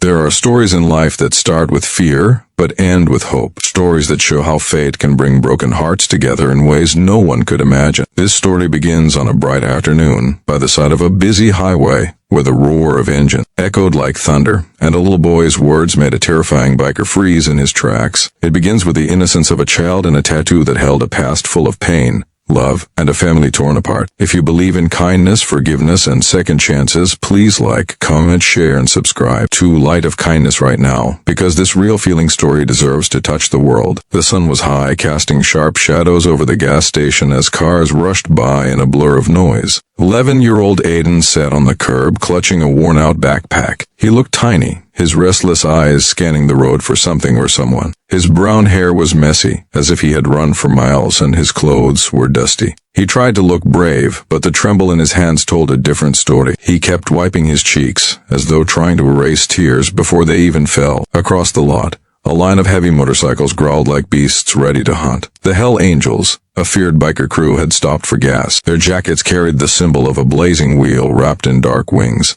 There are stories in life that start with fear, but end with hope. Stories that show how fate can bring broken hearts together in ways no one could imagine. This story begins on a bright afternoon by the side of a busy highway where the roar of engine echoed like thunder, and a little boy's words made a terrifying biker freeze in his tracks. It begins with the innocence of a child and a tattoo that held a past full of pain, love, and a family torn apart. If you believe in kindness, forgiveness, and second chances, please like, comment, share, and subscribe to Light of Kindness right now, because this real feeling story deserves to touch the world. The sun was high, casting sharp shadows over the gas station as cars rushed by in a blur of noise. 11-year-old Aiden sat on the curb, clutching a worn-out backpack. He looked tiny, his restless eyes scanning the road for something or someone. His brown hair was messy, as if he had run for miles, and his clothes were dusty. He tried to look brave, but the tremble in his hands told a different story. He kept wiping his cheeks, as though trying to erase tears before they even fell. Across the lot, a line of heavy motorcycles growled like beasts ready to hunt. The Hell Angels, a feared biker crew, had stopped for gas. Their jackets carried the symbol of a blazing wheel wrapped in dark wings.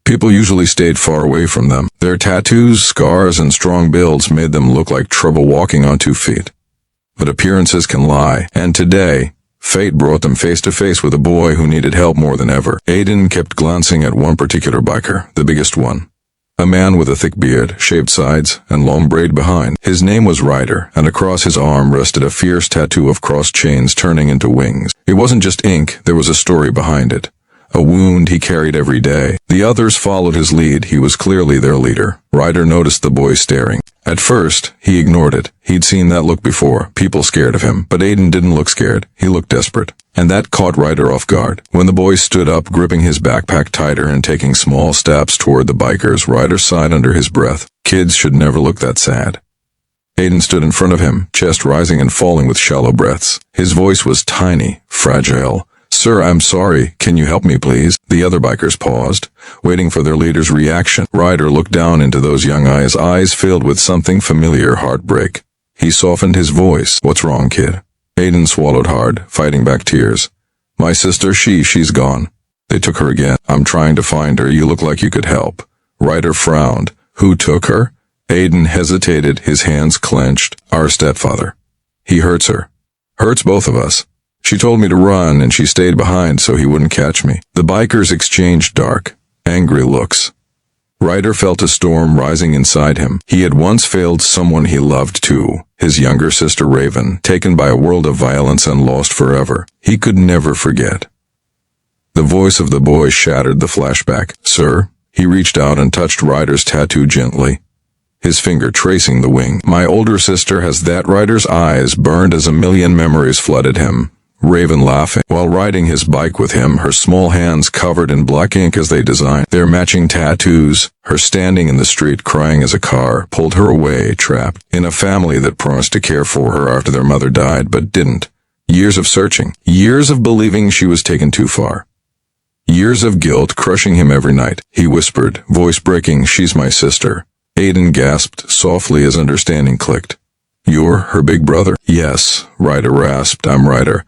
People usually stayed far away from them. Their tattoos, scars, and strong builds made them look like trouble walking on 2 feet. But appearances can lie, and today, fate brought them face to face with a boy who needed help more than ever. Aiden kept glancing at one particular biker, the biggest one. A man with a thick beard, shaved sides, and long braid behind. His name was Ryder, and across his arm rested a fierce tattoo of crossed chains turning into wings. It wasn't just ink, there was a story behind it. A wound he carried every day. The others followed his lead. He was clearly their leader. Ryder noticed the boy staring. At first, he ignored it. He'd seen that look before, people scared of him. But Aiden didn't look scared. He looked desperate. And that caught Ryder off guard. When the boy stood up, gripping his backpack tighter and taking small steps toward the bikers, Ryder sighed under his breath. Kids should never look that sad. Aiden stood in front of him, chest rising and falling with shallow breaths. His voice was tiny, fragile. "Sir, I'm sorry. Can you help me, please?" The other bikers paused, waiting for their leader's reaction. Ryder looked down into those young eyes filled with something familiar, heartbreak. He softened his voice. "What's wrong, kid?" Aiden swallowed hard, fighting back tears. "My sister, she's gone. They took her again. I'm trying to find her. You look like you could help." Ryder frowned. "Who took her?" Aiden hesitated, his hands clenched. "Our stepfather. He hurts her. Hurts both of us. She told me to run, and she stayed behind so he wouldn't catch me." The bikers exchanged dark, angry looks. Ryder felt a storm rising inside him. He had once failed someone he loved too, his younger sister Raven, taken by a world of violence and lost forever. He could never forget. The voice of the boy shattered the flashback. "Sir?" He reached out and touched Ryder's tattoo gently, his finger tracing the wing. "My older sister has that." Ryder's eyes burned as a million memories flooded him. Raven laughing while riding his bike with him, her small hands covered in black ink as they designed their matching tattoos. Her standing in the street crying as a car pulled her away, trapped in a family that promised to care for her after their mother died but didn't. Years of searching, years of believing she was taken too far. Years of guilt crushing him every night. He whispered, voice breaking, "She's my sister." Aiden gasped softly as understanding clicked. "You're her big brother?" "Yes," Ryder rasped. "I'm Ryder.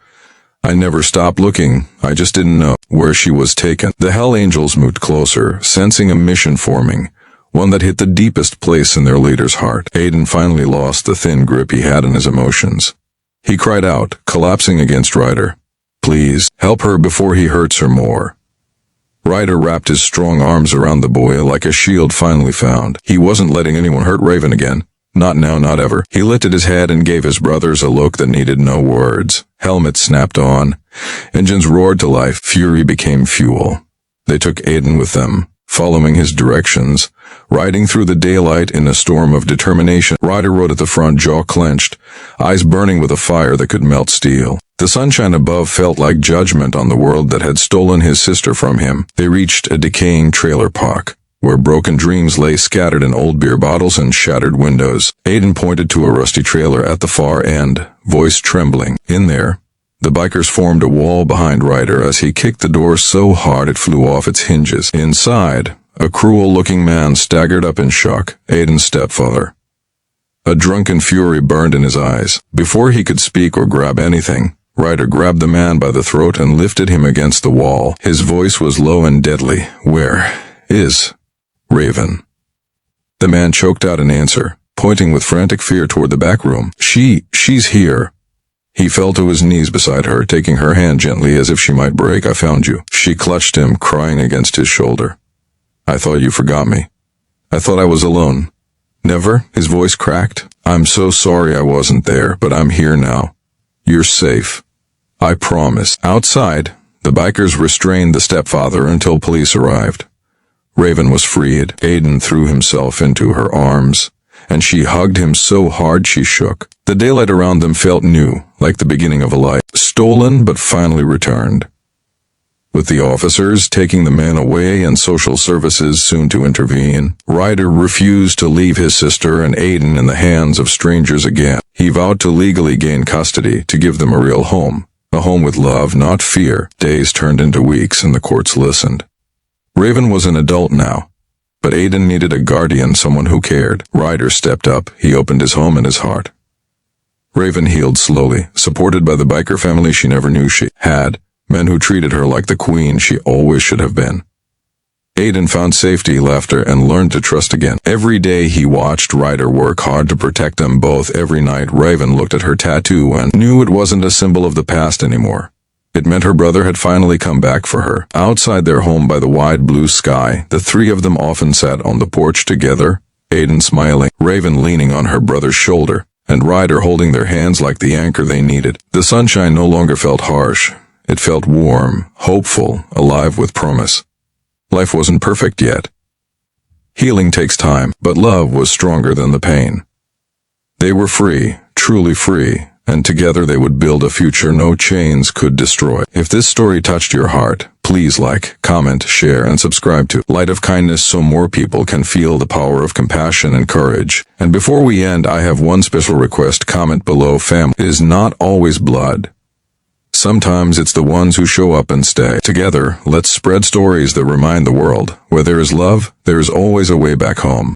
I never stopped looking. I just didn't know where she was taken." The Hell Angels moved closer, sensing a mission forming, one that hit the deepest place in their leader's heart. Aiden finally lost the thin grip he had on his emotions. He cried out, collapsing against Ryder, "Please, help her before he hurts her more." Ryder wrapped his strong arms around the boy like a shield finally found. He wasn't letting anyone hurt Raven again. Not now, not ever. He lifted his head and gave his brothers a look that needed no words. Helmets snapped on. Engines roared to life. Fury became fuel. They took Aiden with them, following his directions, riding through the daylight in a storm of determination. Ryder rode at the front, jaw clenched, eyes burning with a fire that could melt steel. The sunshine above felt like judgment on the world that had stolen his sister from him. They reached a decaying trailer park, where broken dreams lay scattered in old beer bottles and shattered windows. Aiden pointed to a rusty trailer at the far end, voice trembling. In there, the bikers formed a wall behind Ryder as he kicked the door so hard it flew off its hinges. Inside, a cruel-looking man staggered up in shock, Aiden's stepfather. A drunken fury burned in his eyes. Before he could speak or grab anything, Ryder grabbed the man by the throat and lifted him against the wall. His voice was low and deadly. "Where is Raven?" The man choked out an answer, pointing with frantic fear toward the back room. She's here. He fell to his knees beside her, taking her hand gently as if she might break. I found you. She clutched him, crying against his shoulder. I thought you forgot me. I thought I was alone. Never? His voice cracked. I'm so sorry I wasn't there, but I'm here now. You're safe. I promise. Outside, the bikers restrained the stepfather until police arrived. Raven was freed. Aiden threw himself into her arms, and she hugged him so hard she shook. The daylight around them felt new, like the beginning of a life. Stolen, but finally returned. With the officers taking the man away and social services soon to intervene, Ryder refused to leave his sister and Aiden in the hands of strangers again. He vowed to legally gain custody, to give them a real home. A home with love, not fear. Days turned into weeks and the courts listened. Raven was an adult now, but Aiden needed a guardian, someone who cared. Ryder stepped up. He opened his home and his heart. Raven healed slowly, supported by the biker family she never knew she had. Men who treated her like the queen she always should have been. Aiden found safety, laughter, and learned to trust again. Every day he watched Ryder work hard to protect them both. Every night Raven looked at her tattoo and knew it wasn't a symbol of the past anymore. It meant her brother had finally come back for her. Outside their home by the wide blue sky, the three of them often sat on the porch together, Aiden smiling, Raven leaning on her brother's shoulder, and Ryder holding their hands like the anchor they needed. The sunshine no longer felt harsh. It felt warm, hopeful, alive with promise. Life wasn't perfect yet. Healing takes time, but love was stronger than the pain. They were free, truly free, and together they would build a future no chains could destroy. If this story touched your heart, please like, comment, share, and subscribe to Light of Kindness so more people can feel the power of compassion and courage. And before we end, I have one special request. Comment below. Family is not always blood. Sometimes it's the ones who show up and stay. Together, let's spread stories that remind the world, where there is love, there is always a way back home.